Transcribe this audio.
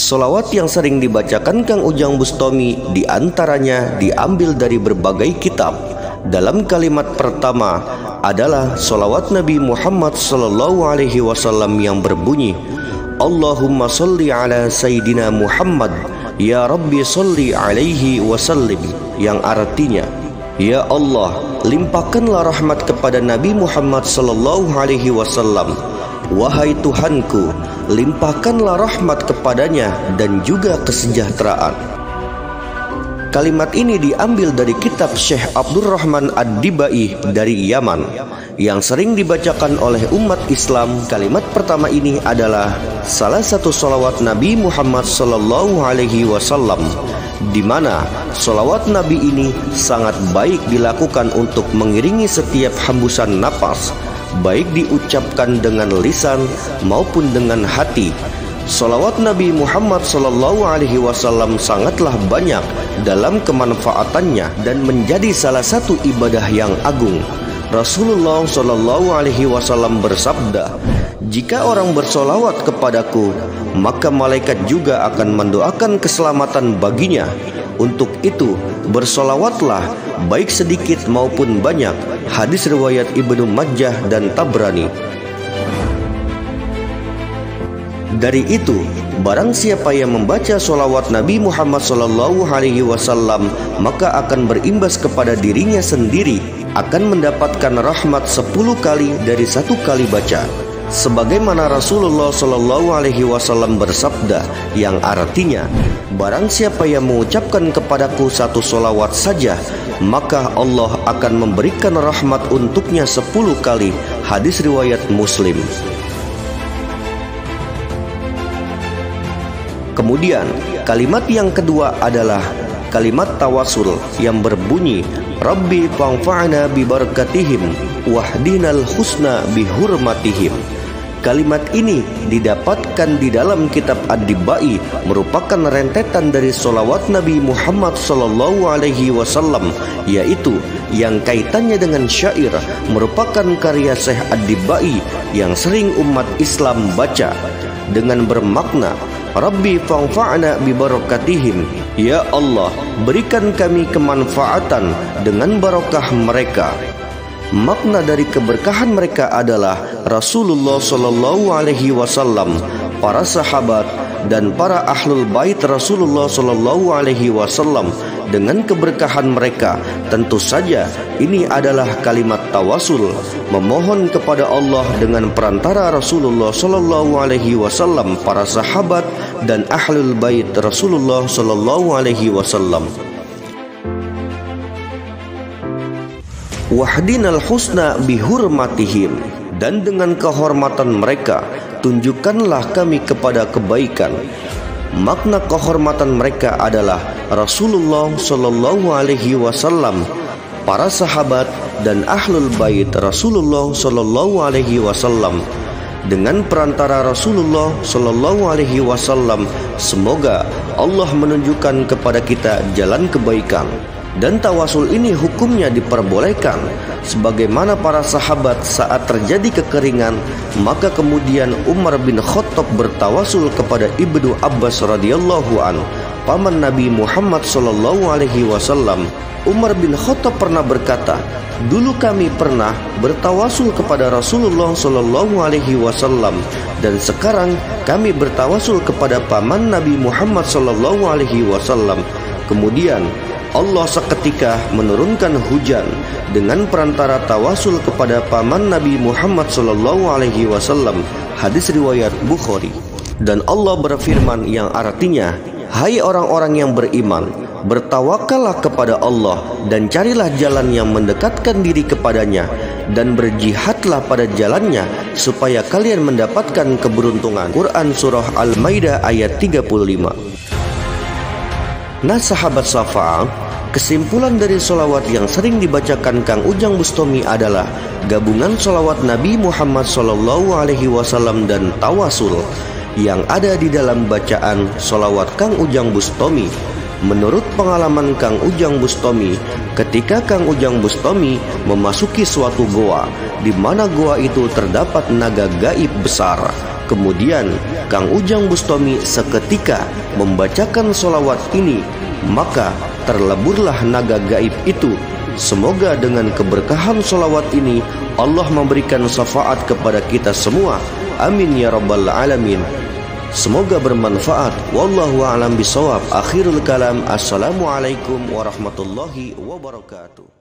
Solawat yang sering dibacakan Kang Ujang Bustami diantaranya diambil dari berbagai kitab. Dalam kalimat pertama adalah solawat Nabi Muhammad SAW yang berbunyi, Allahumma salli ala Sayyidina Muhammad, ya Rabbi salli alaihi wasallim, yang artinya, ya Allah, limpahkanlah rahmat kepada Nabi Muhammad SAW. Wahai Tuhanku, limpahkanlah rahmat kepadanya dan juga kesejahteraan. Kalimat ini diambil dari kitab Syekh Abdurrahman Ad-Dibai dari Yaman yang sering dibacakan oleh umat Islam. Kalimat pertama ini adalah salah satu solawat Nabi Muhammad SAW, di mana solawat Nabi ini sangat baik dilakukan untuk mengiringi setiap hembusan napas, baik diucapkan dengan lisan maupun dengan hati. Salawat Nabi Muhammad SAW sangatlah banyak dalam kemanfaatannya dan menjadi salah satu ibadah yang agung. Rasulullah SAW bersabda, jika orang bersolawat kepadaku, maka malaikat juga akan mendoakan keselamatan baginya. Untuk itu, bersolawatlah baik sedikit maupun banyak. Hadis riwayat Ibnu Majah dan Tabrani. Dari itu, barang siapa yang membaca solawat Nabi Muhammad SAW, maka akan berimbas kepada dirinya sendiri, akan mendapatkan rahmat 10 kali dari 1 kali baca. Sebagaimana Rasulullah SAW bersabda, yang artinya, barang siapa yang mengucapkan kepadaku 1 solawat saja, maka Allah akan memberikan rahmat untuknya 10 kali. Hadis riwayat Muslim. Kemudian kalimat yang kedua adalah kalimat tawasul yang berbunyi, Rabbi fa'fa'na bi barakatihim wahdinal husna bi hurmatihim. Kalimat ini didapatkan di dalam kitab Ad-Dibai, merupakan rentetan dari solawat Nabi Muhammad SAW, yaitu yang kaitannya dengan syair, merupakan karya Syekh Ad-Dibai yang sering umat Islam baca dengan bermakna, Rabbi fa'fa'na bi barakatihim, ya Allah, berikan kami kemanfaatan dengan barakah mereka. Makna dari keberkahan mereka adalah Rasulullah SAW, para sahabat dan para ahlul bait Rasulullah SAW. Dengan keberkahan mereka, tentu saja ini adalah kalimat tawasul, memohon kepada Allah dengan perantara Rasulullah SAW, para sahabat dan ahlul bait Rasulullah SAW. Wahdinal husna bihurmatihim, dan dengan kehormatan mereka tunjukkanlah kami kepada kebaikan. Makna kehormatan mereka adalah Rasulullah SAW, para sahabat dan ahlul bait Rasulullah SAW. Dengan perantara Rasulullah SAW, semoga Allah menunjukkan kepada kita jalan kebaikan. Dan tawasul ini hukumnya diperbolehkan, sebagaimana para sahabat saat terjadi kekeringan, maka kemudian Umar bin Khattab bertawasul kepada Ibnu Abbas radhiyallahu an, paman Nabi Muhammad SAW. Umar bin Khattab pernah berkata, dulu kami pernah bertawasul kepada Rasulullah SAW, dan sekarang kami bertawasul kepada paman Nabi Muhammad SAW. Kemudian Allah seketika menurunkan hujan dengan perantara tawasul kepada paman Nabi Muhammad SAW. Hadis riwayat Bukhari. Dan Allah berfirman yang artinya, hai orang-orang yang beriman, bertawakallah kepada Allah dan carilah jalan yang mendekatkan diri kepadanya, dan berjihadlah pada jalannya supaya kalian mendapatkan keberuntungan. Quran Surah Al-Maidah ayat 35. Nah sahabat Syafaat, kesimpulan dari solawat yang sering dibacakan Kang Ujang Bustami adalah gabungan solawat Nabi Muhammad SAW dan tawasul yang ada di dalam bacaan solawat Kang Ujang Bustami. Menurut pengalaman Kang Ujang Bustami, ketika Kang Ujang Bustami memasuki suatu goa, di mana goa itu terdapat naga gaib besar, Kemudian Kang Ujang Bustami seketika membacakan solawat ini, maka terleburlah naga gaib itu. Semoga dengan keberkahan solawat ini Allah memberikan syafaat kepada kita semua. Amin ya rabbal alamin. Semoga bermanfaat. Wallahu a'lam bishawab. Akhirul kalam. Assalamualaikum warahmatullahi wabarakatuh.